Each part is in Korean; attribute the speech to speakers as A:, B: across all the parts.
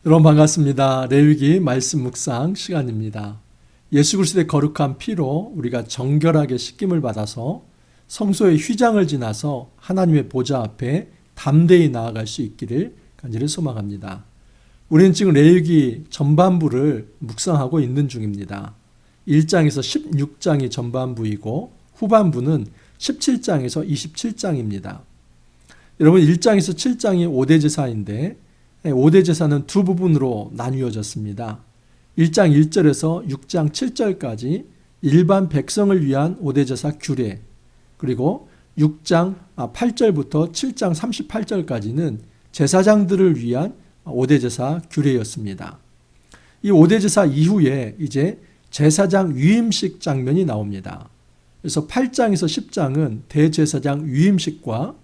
A: 여러분 반갑습니다. 레위기 말씀 묵상 시간입니다. 예수 그리스도의 거룩한 피로 우리가 정결하게 씻김을 받아서 성소의 휘장을 지나서 하나님의 보좌 앞에 담대히 나아갈 수 있기를 간절히 소망합니다. 우리는 지금 레위기 전반부를 묵상하고 있는 중입니다. 1장에서 16장이 전반부이고 후반부는 17장에서 27장입니다. 여러분 1장에서 7장이 5대 제사인데 5대 제사는 두 부분으로 나뉘어졌습니다. 1장 1절에서 6장 7절까지 일반 백성을 위한 5대 제사 규례, 그리고 6장 8절부터 7장 38절까지는 제사장들을 위한 5대 제사 규례였습니다. 이 5대 제사 이후에 이제 제사장 위임식 장면이 나옵니다. 그래서 8장에서 10장은 대제사장 위임식과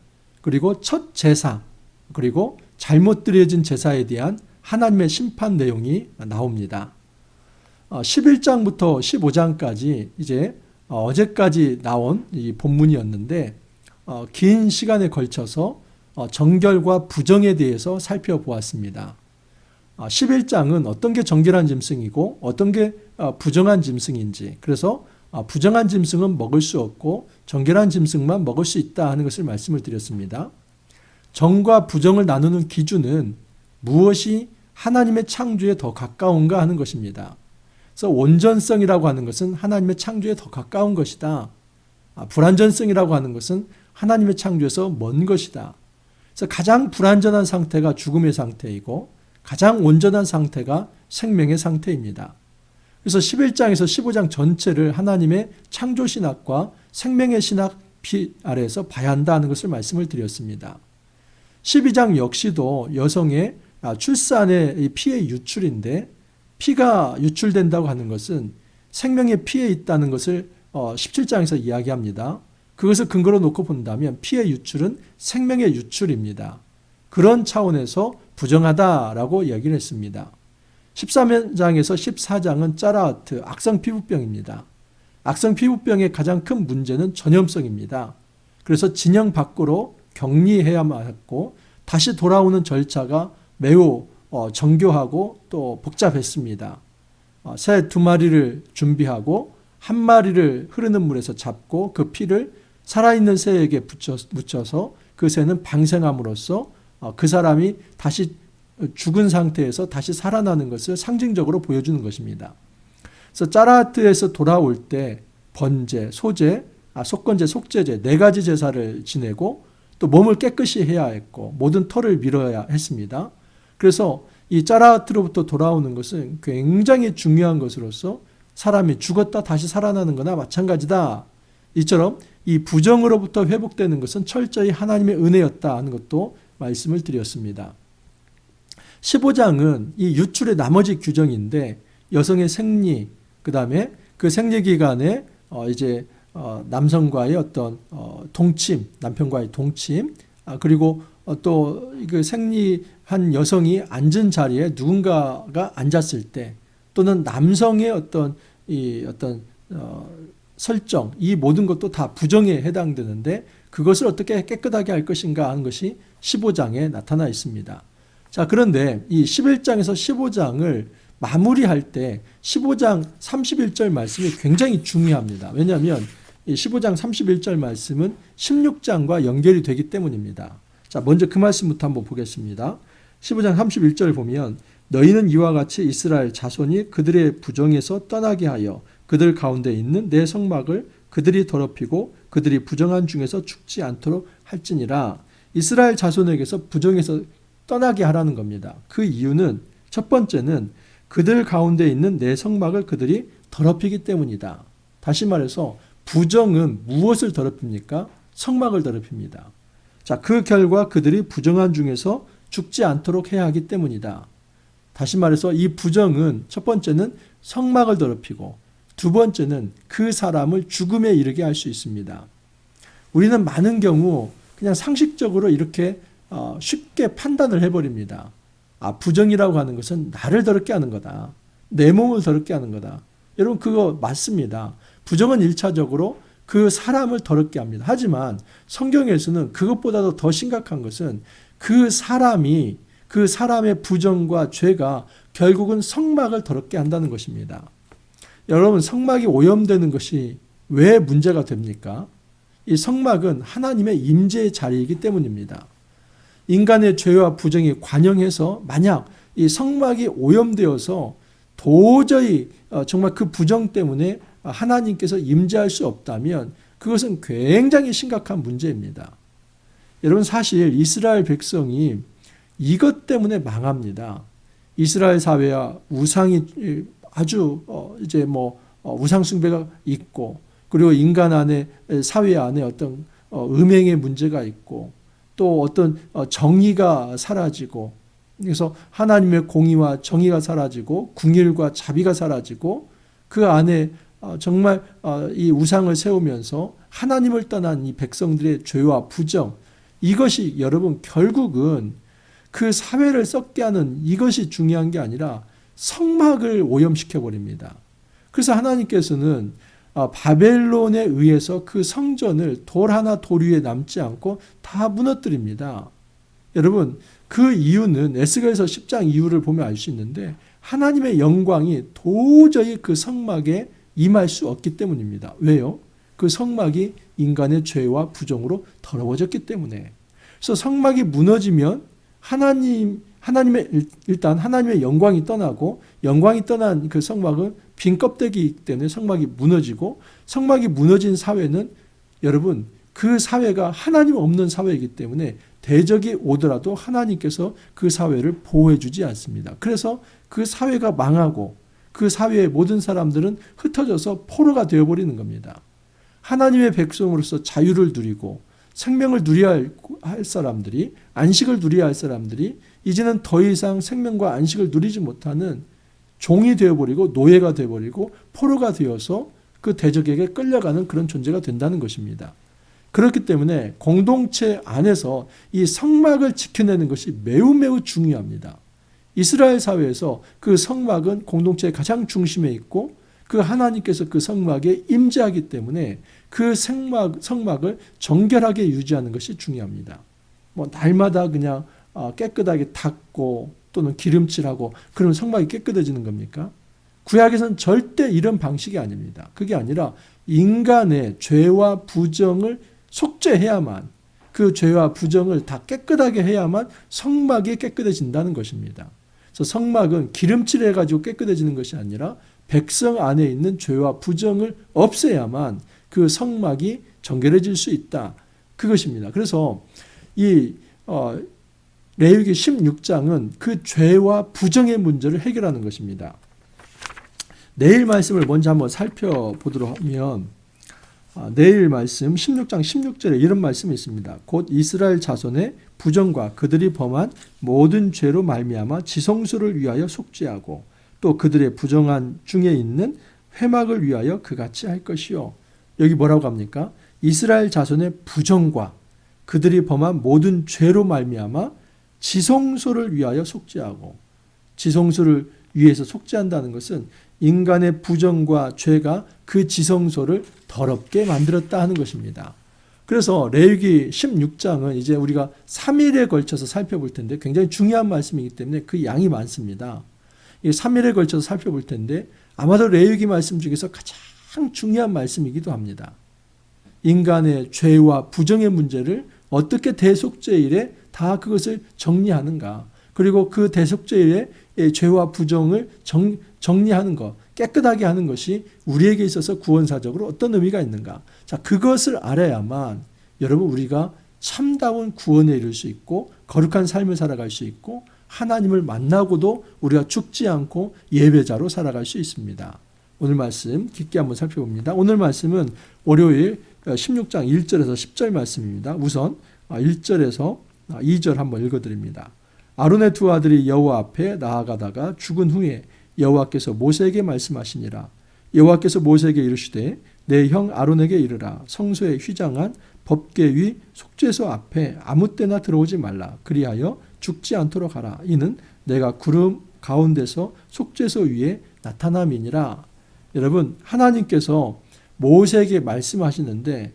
A: 그리고 첫 제사, 그리고 잘못 드려진 제사에 대한 하나님의 심판 내용이 나옵니다. 11장부터 15장까지 이제 어제까지 나온 이 본문이었는데 긴 시간에 걸쳐서 정결과 부정에 대해서 살펴보았습니다. 11장은 어떤 게 정결한 짐승이고 어떤 게 부정한 짐승인지, 그래서 부정한 짐승은 먹을 수 없고 정결한 짐승만 먹을 수 있다 하는 것을 말씀을 드렸습니다. 정과 부정을 나누는 기준은 무엇이 하나님의 창조에 더 가까운가 하는 것입니다. 그래서 온전성이라고 하는 것은 하나님의 창조에 더 가까운 것이다. 불완전성이라고 하는 것은 하나님의 창조에서 먼 것이다. 그래서 가장 불완전한 상태가 죽음의 상태이고 가장 온전한 상태가 생명의 상태입니다. 그래서 11장에서 15장 전체를 하나님의 창조신학과 생명의 신학 피 아래에서 봐야 한다는 것을 말씀을 드렸습니다. 12장 역시도 여성의 출산의 피의 유출인데, 피가 유출된다고 하는 것은 생명의 피에 있다는 것을 17장에서 이야기합니다. 그것을 근거로 놓고 본다면 피의 유출은 생명의 유출입니다. 그런 차원에서 부정하다라고 이야기를 했습니다. 13장에서 14장은 짜라하트, 악성 피부병입니다. 악성 피부병의 가장 큰 문제는 전염성입니다. 그래서 진영 밖으로 격리해야만 했고 다시 돌아오는 절차가 매우 정교하고 또 복잡했습니다. 새 2마리를 준비하고 1마리를 흐르는 물에서 잡고 그 피를 살아있는 새에게 묻혀서 그 새는 방생함으로써 그 사람이 다시 죽은 상태에서 다시 살아나는 것을 상징적으로 보여주는 것입니다. 그래서 짜라하트에서 돌아올 때 번제, 소제, 속건제, 속제제 4가지 제사를 지내고 또 몸을 깨끗이 해야 했고 모든 털을 밀어야 했습니다. 그래서 이 짜라하트로부터 돌아오는 것은 굉장히 중요한 것으로서 사람이 죽었다 다시 살아나는 거나 마찬가지다. 이처럼 이 부정으로부터 회복되는 것은 철저히 하나님의 은혜였다 하는 것도 말씀을 드렸습니다. 15장은 이 유출의 나머지 규정인데 여성의 생리, 그 다음에 그 생리 기간에 이제 남성과의 어떤 동침, 남편과의 동침, 그리고 또 그 생리한 여성이 앉은 자리에 누군가가 앉았을 때, 또는 남성의 어떤 설정, 이 모든 것도 다 부정에 해당되는데 그것을 어떻게 깨끗하게 할 것인가 하는 것이 15장에 나타나 있습니다. 자, 그런데 이 11장에서 15장을 마무리할 때 15장 31절 말씀이 굉장히 중요합니다. 왜냐하면 이 15장 31절 말씀은 16장과 연결이 되기 때문입니다. 자, 먼저 그 말씀부터 한번 보겠습니다. 15장 31절 보면 너희는 이와 같이 이스라엘 자손이 그들의 부정에서 떠나게 하여 그들 가운데 있는 내 성막을 그들이 더럽히고 그들이 부정한 중에서 죽지 않도록 할지니라. 이스라엘 자손에게서 부정에서 떠나게 하라는 겁니다. 그 이유는 첫 번째는 그들 가운데 있는 내 성막을 그들이 더럽히기 때문이다. 다시 말해서 부정은 무엇을 더럽힙니까? 성막을 더럽힙니다. 자, 그 결과 그들이 부정한 중에서 죽지 않도록 해야 하기 때문이다. 다시 말해서 이 부정은 첫 번째는 성막을 더럽히고 두 번째는 그 사람을 죽음에 이르게 할 수 있습니다. 우리는 많은 경우 그냥 상식적으로 이렇게 쉽게 판단을 해버립니다. 부정이라고 하는 것은 나를 더럽게 하는 거다. 내 몸을 더럽게 하는 거다. 여러분 그거 맞습니다. 부정은 1차적으로 그 사람을 더럽게 합니다. 하지만 성경에서는 그것보다도 더 심각한 것은 그 사람이 그 사람의 부정과 죄가 결국은 성막을 더럽게 한다는 것입니다. 여러분, 성막이 오염되는 것이 왜 문제가 됩니까? 이 성막은 하나님의 임재의 자리이기 때문입니다. 인간의 죄와 부정이 관영해서 만약 이 성막이 오염되어서 도저히 정말 그 부정 때문에 하나님께서 임재할 수 없다면 그것은 굉장히 심각한 문제입니다. 여러분, 사실 이스라엘 백성이 이것 때문에 망합니다. 이스라엘 사회와 우상이 아주 이제 우상 숭배가 있고, 그리고 인간 안에, 사회 안에 어떤 음행의 문제가 있고, 또 어떤 정의가 사라지고, 그래서 하나님의 공의와 정의가 사라지고 궁일과 자비가 사라지고, 그 안에 정말 이 우상을 세우면서 하나님을 떠난 이 백성들의 죄와 부정, 이것이 여러분 결국은 그 사회를 썩게 하는 이것이 중요한 게 아니라 성막을 오염시켜 버립니다. 그래서 하나님께서는 바벨론에 의해서 그 성전을 돌 하나 돌 위에 남지 않고 다 무너뜨립니다. 여러분, 그 이유는 에스겔서 10장 이유를 보면 알 수 있는데 하나님의 영광이 도저히 그 성막에 임할 수 없기 때문입니다. 왜요? 그 성막이 인간의 죄와 부정으로 더러워졌기 때문에. 그래서 성막이 무너지면 일단 하나님의 영광이 떠나고, 영광이 떠난 그 성막은 빈 껍데기이기 때문에 성막이 무너지고, 성막이 무너진 사회는 여러분 그 사회가 하나님 없는 사회이기 때문에 대적이 오더라도 하나님께서 그 사회를 보호해 주지 않습니다. 그래서 그 사회가 망하고 그 사회의 모든 사람들은 흩어져서 포로가 되어버리는 겁니다. 하나님의 백성으로서 자유를 누리고 생명을 누려야 할 사람들이, 안식을 누려야 할 사람들이 이제는 더 이상 생명과 안식을 누리지 못하는 종이 되어버리고 노예가 되어버리고 포로가 되어서 그 대적에게 끌려가는 그런 존재가 된다는 것입니다. 그렇기 때문에 공동체 안에서 이 성막을 지켜내는 것이 매우 매우 중요합니다. 이스라엘 사회에서 그 성막은 공동체의 가장 중심에 있고 그 하나님께서 그 성막에 임재하기 때문에 그 성막을 정결하게 유지하는 것이 중요합니다. 날마다 그냥 깨끗하게 닦고 또는 기름칠하고 그러면 성막이 깨끗해지는 겁니까? 구약에서는 절대 이런 방식이 아닙니다. 그게 아니라 인간의 죄와 부정을 속죄해야만, 그 죄와 부정을 다 깨끗하게 해야만 성막이 깨끗해진다는 것입니다. 그래서 성막은 기름칠해가지고 깨끗해지는 것이 아니라 백성 안에 있는 죄와 부정을 없애야만 그 성막이 정결해질 수 있다. 그것입니다. 그래서 이 레위기 16장은 그 죄와 부정의 문제를 해결하는 것입니다. 내일 말씀을 먼저 한번 살펴보도록 하면, 내일 말씀 16장 16절에 이런 말씀이 있습니다. 곧 이스라엘 자손의 부정과 그들이 범한 모든 죄로 말미암아 지성소를 위하여 속죄하고 또 그들의 부정한 중에 있는 회막을 위하여 그같이 할 것이요. 여기 뭐라고 합니까? 이스라엘 자손의 부정과 그들이 범한 모든 죄로 말미암아 지성소를 위하여 속죄하고, 지성소를 위해서 속죄한다는 것은 인간의 부정과 죄가 그 지성소를 더럽게 만들었다 하는 것입니다. 그래서 레위기 16장은 이제 우리가 3일에 걸쳐서 살펴볼 텐데 굉장히 중요한 말씀이기 때문에 그 양이 많습니다. 3일에 걸쳐서 살펴볼 텐데 아마도 레위기 말씀 중에서 가장 중요한 말씀이기도 합니다. 인간의 죄와 부정의 문제를 어떻게 대속죄일에 다 그것을 정리하는가, 그리고 그 대속죄일에 죄와 부정을 정리하는 것, 깨끗하게 하는 것이 우리에게 있어서 구원사적으로 어떤 의미가 있는가. 자, 그것을 알아야만 여러분 우리가 참다운 구원에 이를 수 있고 거룩한 삶을 살아갈 수 있고 하나님을 만나고도 우리가 죽지 않고 예배자로 살아갈 수 있습니다. 오늘 말씀 깊게 한번 살펴봅니다. 오늘 말씀은 월요일 16장 1절에서 10절 말씀입니다. 우선 1절에서 2절 한번 읽어드립니다. 아론의 두 아들이 여호와 앞에 나아가다가 죽은 후에 여호와께서 모세에게 말씀하시니라. 여호와께서 모세에게 이르시되 내 형 아론에게 이르라. 성소에 휘장한 법궤 위 속죄소 앞에 아무 때나 들어오지 말라. 그리하여 죽지 않도록 하라. 이는 내가 구름 가운데서 속죄소 위에 나타남이니라. 여러분, 하나님께서 모세에게 말씀하시는데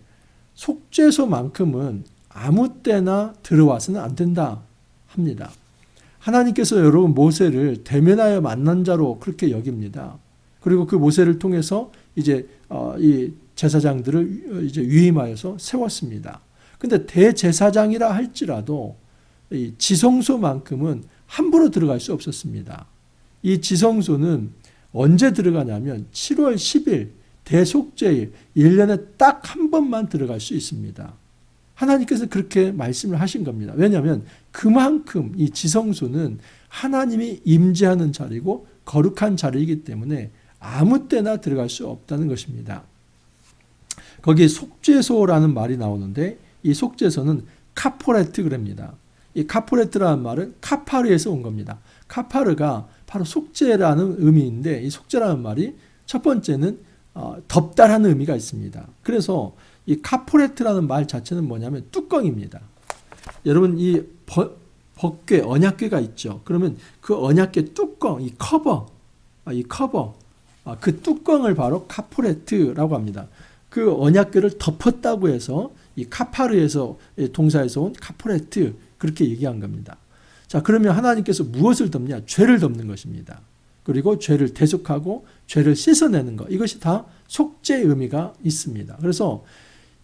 A: 속죄소만큼은 아무 때나 들어와서는 안 된다 합니다. 하나님께서 여러분 모세를 대면하여 만난 자로 그렇게 여깁니다. 그리고 그 모세를 통해서 이제 이 제사장들을 이제 위임하여서 세웠습니다. 근데 대제사장이라 할지라도 이 지성소만큼은 함부로 들어갈 수 없었습니다. 이 지성소는 언제 들어가냐면 7월 10일 대속죄일 1년에 딱 한 번만 들어갈 수 있습니다. 하나님께서 그렇게 말씀을 하신 겁니다. 왜냐하면 그만큼 이 지성소는 하나님이 임재하는 자리고 거룩한 자리이기 때문에 아무 때나 들어갈 수 없다는 것입니다. 거기에 속죄소라는 말이 나오는데 이 속죄소는 카포레트 그럽니다. 이 카포레트라는 말은 카파르에서 온 겁니다. 카파르가 바로 속죄라는 의미인데 이 속죄라는 말이 첫 번째는 덮다라는 의미가 있습니다. 그래서 이 카포레트라는 말 자체는 뭐냐면 뚜껑입니다. 여러분 이 법궤, 언약궤가 있죠. 그러면 그 언약궤 뚜껑, 이 커버, 그 뚜껑을 바로 카포레트라고 합니다. 그 언약궤를 덮었다고 해서 이 카파르에서 동사에서 온 카포레트 그렇게 얘기한 겁니다. 자, 그러면 하나님께서 무엇을 덮냐? 죄를 덮는 것입니다. 그리고 죄를 대속하고 죄를 씻어내는 것. 이것이 다 속죄의 의미가 있습니다. 그래서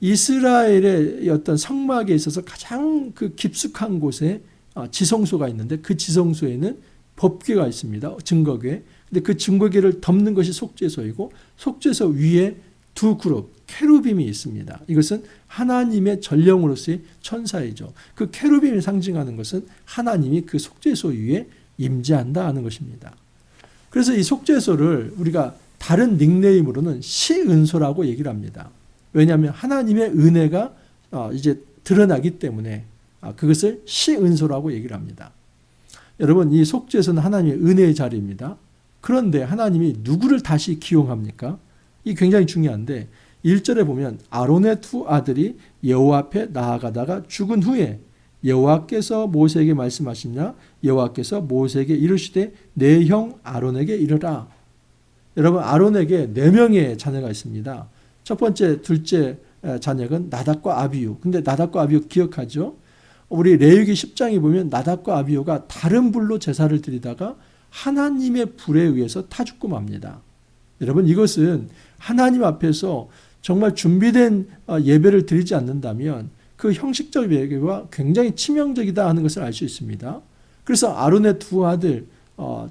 A: 이스라엘의 어떤 성막에 있어서 가장 그 깊숙한 곳에 지성소가 있는데 그 지성소에는 법궤가 있습니다. 증거궤. 근데 그 증거궤를 덮는 것이 속죄소이고 속죄소 위에 두 그룹 케루빔이 있습니다. 이것은 하나님의 전령으로서의 천사이죠. 그 케루빔이 상징하는 것은 하나님이 그 속죄소 위에 임재한다 하는 것입니다. 그래서 이 속죄소를 우리가 다른 닉네임으로는 시은소라고 얘기를 합니다. 왜냐하면 하나님의 은혜가 이제 드러나기 때문에 그것을 시은소라고 얘기를 합니다. 여러분 이 속죄소는 하나님의 은혜의 자리입니다. 그런데 하나님이 누구를 다시 기용합니까? 이 굉장히 중요한데 1절에 보면 아론의 두 아들이 여호와 앞에 나아가다가 죽은 후에 여호와께서 모세에게 말씀하시냐 여호와께서 모세에게 이르시되 내 형 아론에게 이르라. 여러분 아론에게 4명의 자녀가 있습니다. 첫 번째, 둘째 자녀는 나답과 아비후. 근데 나답과 아비후 기억하죠? 우리 레위기 10장에 보면 나답과 아비후가 다른 불로 제사를 드리다가 하나님의 불에 의해서 타 죽고 맙니다. 여러분 이것은 하나님 앞에서 정말 준비된 예배를 드리지 않는다면 그 형식적 예배가 굉장히 치명적이다 하는 것을 알 수 있습니다. 그래서 아론의 두 아들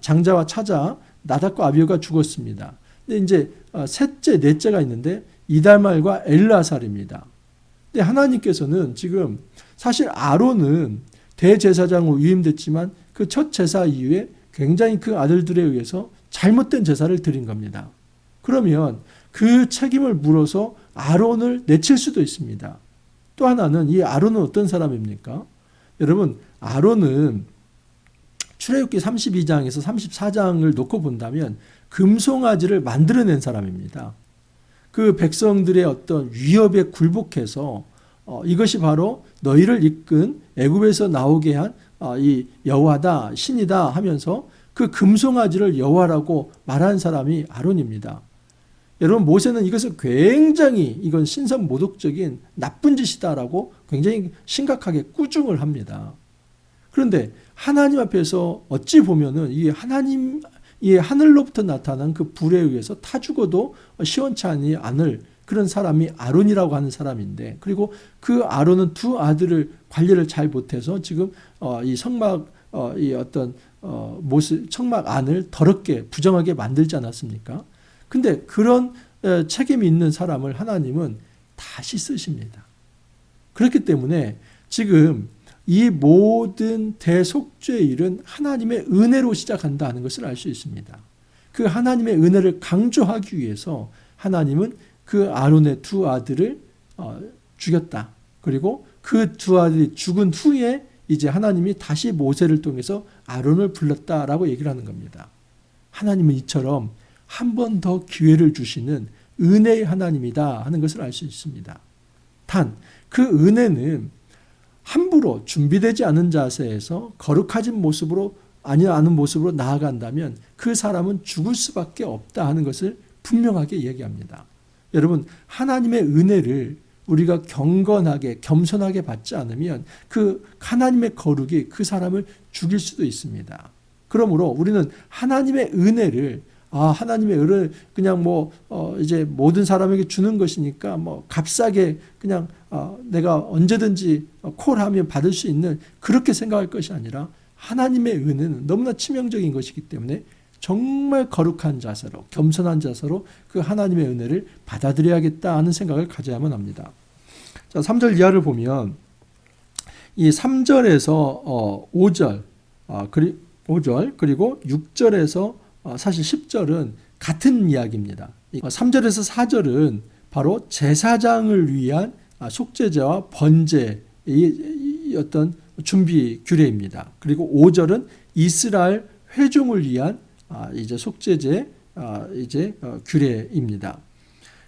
A: 장자와 차자 나답과 아비후가 죽었습니다. 근데 이제 셋째, 넷째가 있는데 이달말과 엘르아살입니다. 근데 하나님께서는 지금 사실 아론은 대제사장으로 위임됐지만 그 첫 제사 이후에 굉장히 그 아들들에 의해서 잘못된 제사를 드린 겁니다. 그러면 그 책임을 물어서 아론을 내칠 수도 있습니다. 또 하나는 이 아론은 어떤 사람입니까? 여러분 아론은 출애굽기 32장에서 34장을 놓고 본다면 금송아지를 만들어낸 사람입니다. 그 백성들의 어떤 위협에 굴복해서 이것이 바로 너희를 이끈 애굽에서 나오게 한 이 여호와다 신이다 하면서 그 금송아지를 여호와라고 말한 사람이 아론입니다. 여러분 모세는 이것을 굉장히 이건 신선모독적인 나쁜 짓이다라고 굉장히 심각하게 꾸중을 합니다. 그런데 하나님 앞에서 어찌 보면은 이 하나님 이 하늘로부터 나타난 그 불에 의해서 타 죽어도 시원치 않을 그런 사람이 아론이라고 하는 사람인데 그리고 그 아론은 두 아들을 관리를 잘 못해서 지금 이 성막 이 어떤 모습 성막 안을 더럽게 부정하게 만들지 않았습니까? 근데 그런 책임이 있는 사람을 하나님은 다시 쓰십니다. 그렇기 때문에 지금 이 모든 대속죄의 일은 하나님의 은혜로 시작한다 하는 것을 알 수 있습니다. 그 하나님의 은혜를 강조하기 위해서 하나님은 그 아론의 두 아들을 죽였다. 그리고 그 두 아들이 죽은 후에 이제 하나님이 다시 모세를 통해서 아론을 불렀다라고 얘기를 하는 겁니다. 하나님은 이처럼 한 번 더 기회를 주시는 은혜의 하나님이다 하는 것을 알 수 있습니다. 단 그 은혜는 함부로 준비되지 않은 자세에서 거룩하진 모습으로 않은 모습으로 나아간다면 그 사람은 죽을 수밖에 없다 하는 것을 분명하게 얘기합니다. 여러분 하나님의 은혜를 우리가 경건하게 겸손하게 받지 않으면 그 하나님의 거룩이 그 사람을 죽일 수도 있습니다. 그러므로 우리는 하나님의 은혜를 하나님의 은혜를 그냥 이제 모든 사람에게 주는 것이니까 값싸게 그냥 내가 언제든지 콜하면 받을 수 있는 그렇게 생각할 것이 아니라 하나님의 은혜는 너무나 치명적인 것이기 때문에 정말 거룩한 자세로 겸손한 자세로 그 하나님의 은혜를 받아들여야겠다 하는 생각을 가져야만 합니다. 자, 3절 이하를 보면 이 3절에서 5절, 5절 그리고 6절에서 사실 10절은 같은 이야기입니다. 3절에서 4절은 바로 제사장을 위한 속죄제와 번제의 어떤 준비 규례입니다. 그리고 5절은 이스라엘 회중을 위한 이제 속죄제 이제 규례입니다.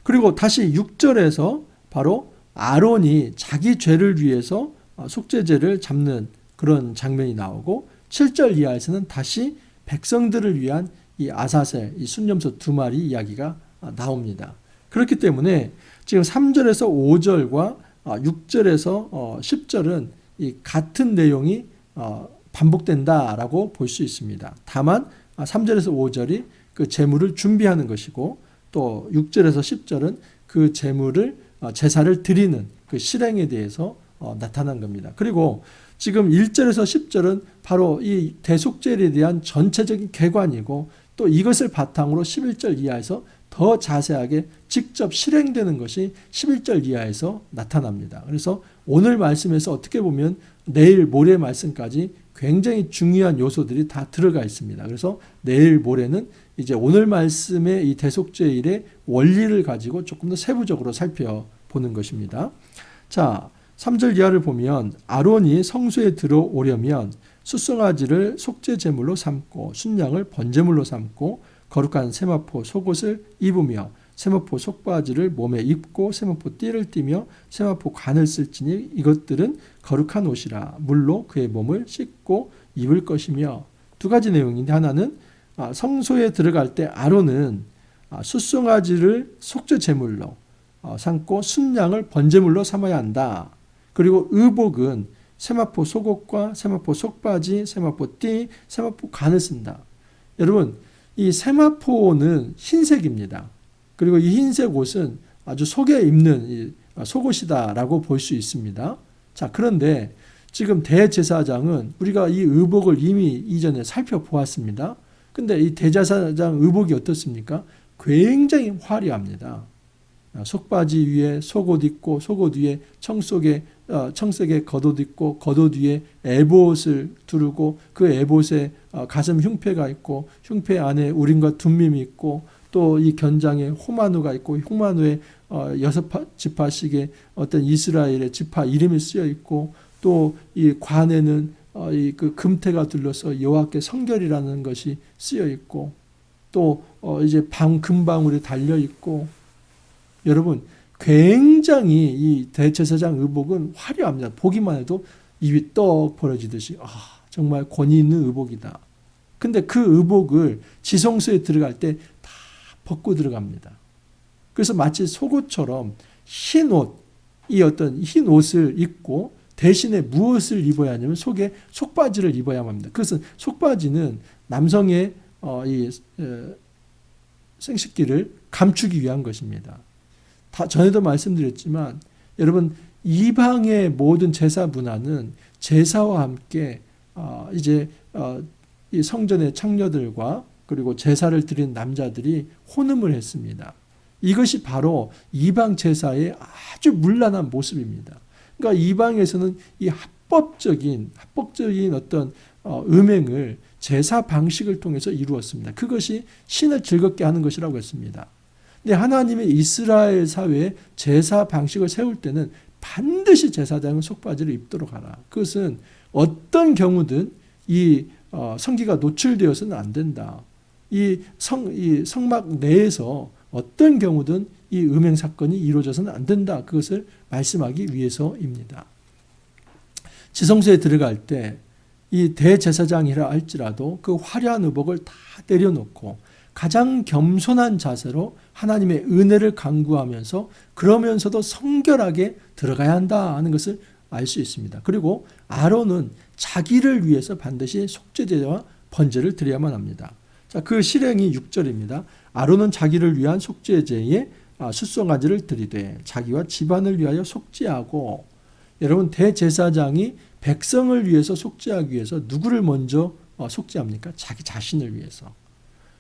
A: 그리고 다시 6절에서 바로 아론이 자기 죄를 위해서 속죄제를 잡는 그런 장면이 나오고 7절 이하에서는 다시 백성들을 위한 이 아사셀, 이 순염소 2마리 이야기가 나옵니다. 그렇기 때문에 지금 3절에서 5절과 6절에서 10절은 이 같은 내용이 반복된다라고 볼 수 있습니다. 다만 3절에서 5절이 그 제물을 준비하는 것이고 또 6절에서 10절은 그 제물을 제사를 드리는 그 실행에 대해서 나타난 겁니다. 그리고 지금 1절에서 10절은 바로 이 대속죄에 대한 전체적인 개관이고 또 이것을 바탕으로 11절 이하에서 더 자세하게 직접 실행되는 것이 11절 이하에서 나타납니다. 그래서 오늘 말씀에서 어떻게 보면 내일 모레 말씀까지 굉장히 중요한 요소들이 다 들어가 있습니다. 그래서 내일 모레는 이제 오늘 말씀의 이 대속죄일의 원리를 가지고 조금 더 세부적으로 살펴보는 것입니다. 자, 3절 이하를 보면 아론이 성소에 들어오려면 숫송아지를 속죄 제물로 삼고 순양을 번제물로 삼고 거룩한 세마포 속옷을 입으며 세마포 속바지를 몸에 입고 세마포 띠를 띠며 세마포 관을 쓸지니 이것들은 거룩한 옷이라 물로 그의 몸을 씻고 입을 것이며 두 가지 내용인데 하나는 성소에 들어갈 때 아론은 숫송아지를 속죄 제물로 삼고 순양을 번제물로 삼아야 한다. 그리고 의복은 세마포 속옷과 세마포 속바지, 세마포 띠, 세마포 관을 쓴다. 여러분 이 세마포는 흰색입니다. 그리고 이 흰색 옷은 아주 속에 입는 속옷이다라고 볼 수 있습니다. 자, 그런데 지금 대제사장은 우리가 이 의복을 이미 이전에 살펴보았습니다. 근데 이 대제사장 의복이 어떻습니까? 굉장히 화려합니다. 속바지 위에 속옷 입고 속옷 위에 청색의 겉옷 입고 겉옷 위에 에봇을 두르고 그 에봇에 가슴 흉패가 있고 흉패 안에 우림과 둠밈이 있고 또 이 견장에 호마누가 있고 호마누에 6지파씩의 어떤 이스라엘의 지파 이름이 쓰여 있고 또 이 관에는 그 금태가 둘러서 여호와께 성결이라는 것이 쓰여 있고 또 이제 금방울이 달려 있고 여러분 굉장히 이 대제사장 의복은 화려합니다. 보기만 해도 입이 떡 벌어지듯이 정말 권위 있는 의복이다. 근데 그 의복을 지성소에 들어갈 때 다 벗고 들어갑니다. 그래서 마치 속옷처럼 흰 옷, 이 어떤 흰 옷을 입고 대신에 무엇을 입어야 하냐면 속에 속바지를 입어야만 합니다. 그것은 속바지는 남성의 이 생식기를 감추기 위한 것입니다. 전에도 말씀드렸지만 여러분 이방의 모든 제사 문화는 제사와 함께 이제 이 성전의 창녀들과 그리고 제사를 드린 남자들이 혼음을 했습니다. 이것이 바로 이방 제사의 아주 문란한 모습입니다. 그러니까 이방에서는 이 합법적인 어떤 음행을 제사 방식을 통해서 이루었습니다. 그것이 신을 즐겁게 하는 것이라고 했습니다. 근데 하나님의 이스라엘 사회에 제사 방식을 세울 때는 반드시 제사장은 속바지를 입도록 하라. 그것은 어떤 경우든 이 성기가 노출되어서는 안 된다. 이 성막 내에서 어떤 경우든 이 음행 사건이 이루어져서는 안 된다. 그것을 말씀하기 위해서입니다. 지성소에 들어갈 때 이 대제사장이라 할지라도 그 화려한 의복을 다 내려놓고 가장 겸손한 자세로 하나님의 은혜를 간구하면서 그러면서도 성결하게 들어가야 한다 하는 것을 알 수 있습니다. 그리고 아론은 자기를 위해서 반드시 속죄제와 번제를 드려야만 합니다. 자, 그 실행이 6절입니다. 아론은 자기를 위한 속죄제에 숫송아지를 드리되 자기와 집안을 위하여 속죄하고, 여러분 대제사장이 백성을 위해서 속죄하기 위해서 누구를 먼저 속죄합니까? 자기 자신을 위해서.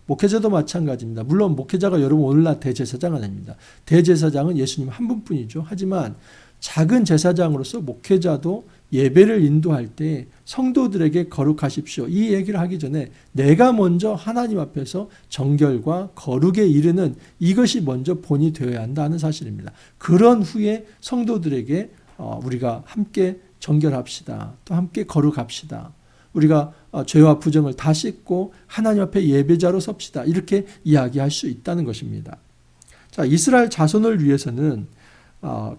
A: 목회자도 마찬가지입니다. 물론 목회자가 여러분 오늘날 대제사장은 아닙니다. 대제사장은 예수님 한 분뿐이죠. 하지만 작은 제사장으로서 목회자도 예배를 인도할 때 성도들에게 거룩하십시오, 이 얘기를 하기 전에 내가 먼저 하나님 앞에서 정결과 거룩에 이르는 이것이 먼저 본이 되어야 한다는 사실입니다. 그런 후에 성도들에게 우리가 함께 정결합시다, 또 함께 거룩합시다, 우리가 죄와 부정을 다 씻고 하나님 앞에 예배자로 섭시다, 이렇게 이야기할 수 있다는 것입니다. 자, 이스라엘 자손을 위해서는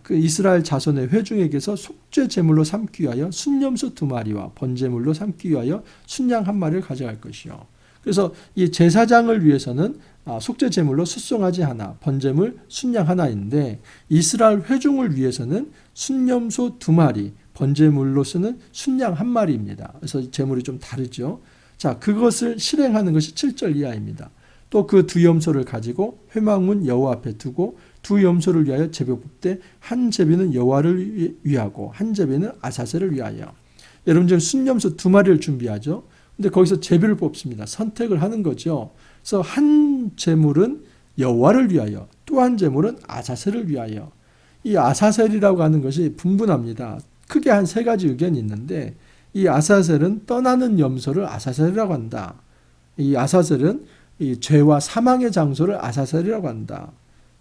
A: 그 이스라엘 자손의 회중에게서 속죄 제물로 삼기 위하여 순염소 2마리와 번제물로 삼기 위하여 순양 1마리를 가져갈 것이요. 그래서 이 제사장을 위해서는 속죄 제물로 숫송아지 하나, 번제물 순양 하나인데, 이스라엘 회중을 위해서는 순염소 2마리, 번제물로서는 순양 1마리입니다. 그래서 제물이 좀 다르죠. 자, 그것을 실행하는 것이 7절 이하입니다. 또 그 두 염소를 가지고 회막문 여호와 앞에 두고 두 염소를 위하여 제비 뽑되 한 제비는 여호와를 위하고 한 제비는 아사셀을 위하여. 여러분 지금 순염소 2마리를 준비하죠. 근데 거기서 제비를 뽑습니다. 선택을 하는 거죠. 그래서 한 제물은 여호와를 위하여, 또 한 제물은 아사셀을 위하여. 이 아사셀이라고 하는 것이 분분합니다. 크게 한 3가지 의견이 있는데, 이 아사셀은 떠나는 염소를 아사셀이라고 한다. 이 아사셀은 이 죄와 사망의 장소를 아사셀이라고 한다.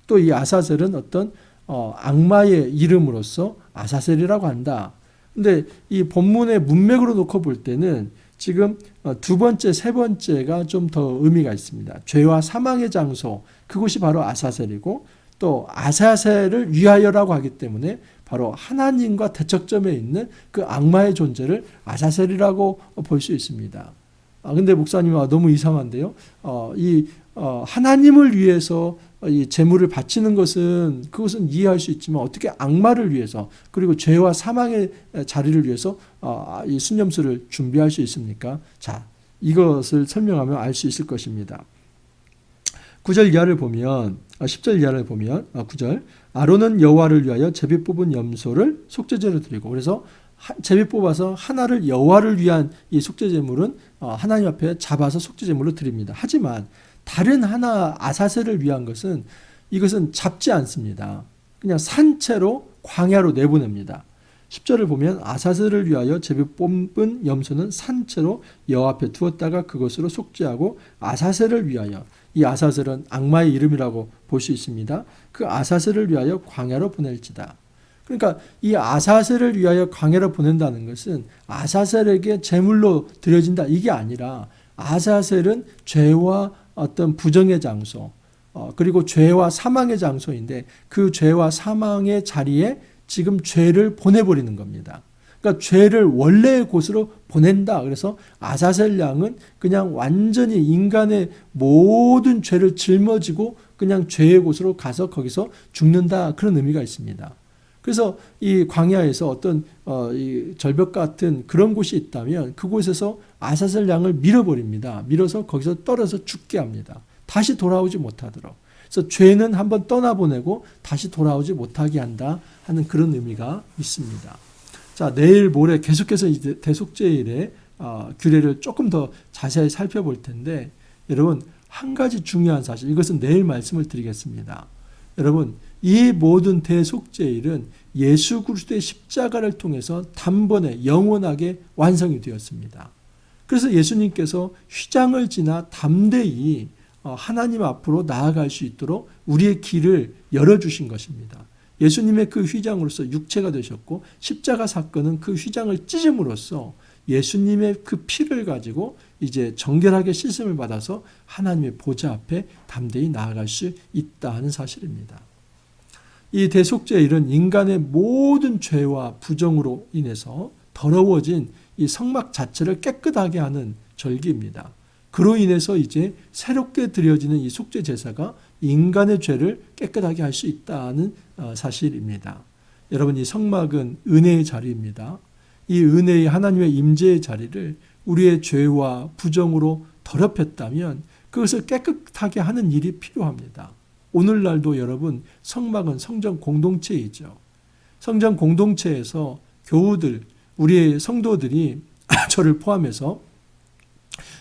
A: 또 이 아사셀은 어떤 악마의 이름으로서 아사셀이라고 한다. 근데 이 본문의 문맥으로 놓고 볼 때는 지금 2번째, 3번째가 좀 더 의미가 있습니다. 죄와 사망의 장소, 그곳이 바로 아사셀이고, 또 아사셀을 위하여라고 하기 때문에 바로 하나님과 대척점에 있는 그 악마의 존재를 아사셀이라고 볼 수 있습니다. 근데 목사님 너무 이상한데요. 하나님을 위해서 이 제물을 바치는 것은 그것은 이해할 수 있지만 어떻게 악마를 위해서, 그리고 죄와 사망의 자리를 위해서 이 순염소를 준비할 수 있습니까? 자, 이것을 설명하면 알 수 있을 것입니다. 9절 이하를 보면 10절 이하를 보면 9절 아론은 여호와를 위하여 제비 뽑은 염소를 속죄제로 드리고, 그래서 제비 뽑아서 하나를 여호와를 위한 이 속죄제물은 하나님 앞에 잡아서 속죄제물로 드립니다. 하지만 다른 하나 아사셀을 위한 것은 이것은 잡지 않습니다. 그냥 산채로 광야로 내보냅니다. 10절을 보면 아사셀을 위하여 제비 뽑은 염소는 산채로 여호와 앞에 두었다가 그것으로 속죄하고, 아사셀을 위하여, 이 아사셀은 악마의 이름이라고 볼 수 있습니다. 그 아사셀을 위하여 광야로 보낼지다. 그러니까 이 아사셀을 위하여 광야로 보낸다는 것은 아사셀에게 제물로 드려진다, 이게 아니라 아사셀은 죄와 어떤 부정의 장소, 그리고 죄와 사망의 장소인데 그 죄와 사망의 자리에 지금 죄를 보내버리는 겁니다. 그러니까 죄를 원래의 곳으로 보낸다. 그래서 아사셀 양은 그냥 완전히 인간의 모든 죄를 짊어지고 그냥 죄의 곳으로 가서 거기서 죽는다, 그런 의미가 있습니다. 그래서 이 광야에서 어떤 이 절벽 같은 그런 곳이 있다면 그곳에서 아사셀 양을 밀어버립니다. 밀어서 거기서 떨어져 죽게 합니다. 다시 돌아오지 못하도록. 그래서 죄는 한번 떠나보내고 다시 돌아오지 못하게 한다 하는 그런 의미가 있습니다. 자, 내일 모레 계속해서 이제 대속죄일의 규례를 조금 더 자세히 살펴볼 텐데, 여러분 한 가지 중요한 사실, 이것은 내일 말씀을 드리겠습니다. 여러분, 이 모든 대속죄일은 예수 그리스도의 십자가를 통해서 단번에 영원하게 완성이 되었습니다. 그래서 예수님께서 휘장을 지나 담대히 하나님 앞으로 나아갈 수 있도록 우리의 길을 열어주신 것입니다. 예수님의 그 휘장으로서 육체가 되셨고, 십자가 사건은 그 휘장을 찢음으로써 예수님의 그 피를 가지고 이제 정결하게 씻음을 받아서 하나님의 보좌 앞에 담대히 나아갈 수 있다 하는 사실입니다. 이 대속죄일은 인간의 모든 죄와 부정으로 인해서 더러워진 이 성막 자체를 깨끗하게 하는 절기입니다. 그로 인해서 이제 새롭게 드려지는 이 속죄 제사가 인간의 죄를 깨끗하게 할 수 있다는 사실입니다. 여러분, 이 성막은 은혜의 자리입니다. 이 은혜의 하나님의 임재의 자리를 우리의 죄와 부정으로 더럽혔다면 그것을 깨끗하게 하는 일이 필요합니다. 오늘날도 여러분 성막은 성전 공동체이죠. 성전 공동체에서 교우들, 우리의 성도들이 저를 포함해서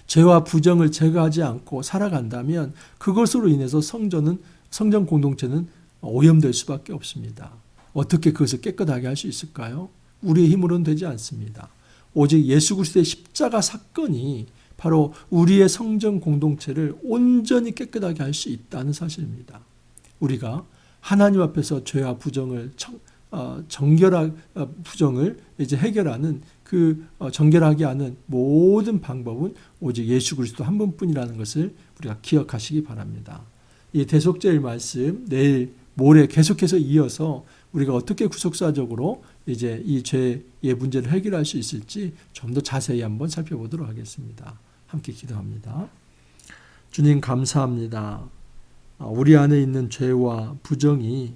A: 죄와 부정을 제거하지 않고 살아간다면 그것으로 인해서 성전 공동체는 오염될 수밖에 없습니다. 어떻게 그것을 깨끗하게 할 수 있을까요? 우리의 힘으로는 되지 않습니다. 오직 예수 그리스도의 십자가 사건이 바로 우리의 성전 공동체를 온전히 깨끗하게 할 수 있다는 사실입니다. 우리가 하나님 앞에서 죄와 부정을 부정을 이제 해결하는 정결하게 하는 모든 방법은 오직 예수 그리스도 한 분뿐이라는 것을 우리가 기억하시기 바랍니다. 이 대속죄의 말씀 내일 모레 계속해서 이어서 우리가 어떻게 구속사적으로 이제 이 죄의 문제를 해결할 수 있을지 좀 더 자세히 한번 살펴보도록 하겠습니다. 함께 기도합니다. 주님 감사합니다. 우리 안에 있는 죄와 부정이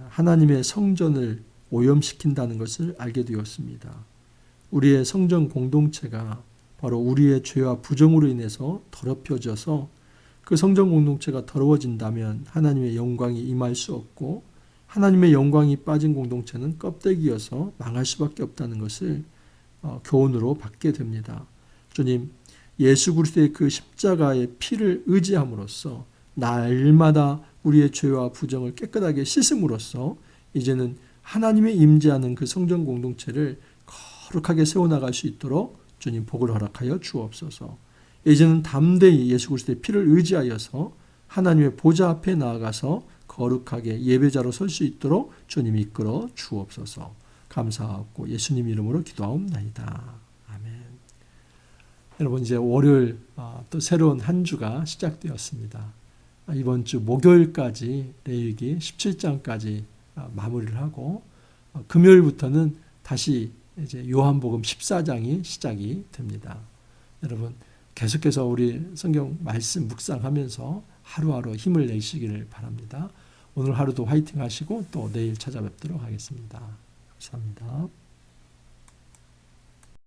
A: 하나님의 성전을 오염시킨다는 것을 알게 되었습니다. 우리의 성전 공동체가 바로 우리의 죄와 부정으로 인해서 더럽혀져서 그 성전 공동체가 더러워진다면 하나님의 영광이 임할 수 없고 하나님의 영광이 빠진 공동체는 껍데기여서 망할 수밖에 없다는 것을 교훈으로 받게 됩니다. 주님, 예수 그리스도의 그 십자가의 피를 의지함으로써 날마다 우리의 죄와 부정을 깨끗하게 씻음으로써 이제는 하나님의 임재하는 그 성전 공동체를 거룩하게 세워나갈 수 있도록 주님 복을 허락하여 주옵소서. 이제는 담대히 예수 그리스도의 피를 의지하여서 하나님의 보좌 앞에 나아가서 거룩하게 예배자로 설 수 있도록 주님 이끌어 주옵소서. 감사하고 예수님 이름으로 기도하옵나이다. 아멘. 여러분 이제 월요일 또 새로운 한 주가 시작되었습니다. 이번 주 목요일까지 레위기 17장까지 마무리를 하고 금요일부터는 다시 이제 요한복음 14장이 시작이 됩니다. 여러분 계속해서 우리 성경 말씀 묵상하면서 하루하루 힘을 내시기를 바랍니다. 오늘 하루도 화이팅 하시고 또 내일 찾아뵙도록 하겠습니다. 감사합니다.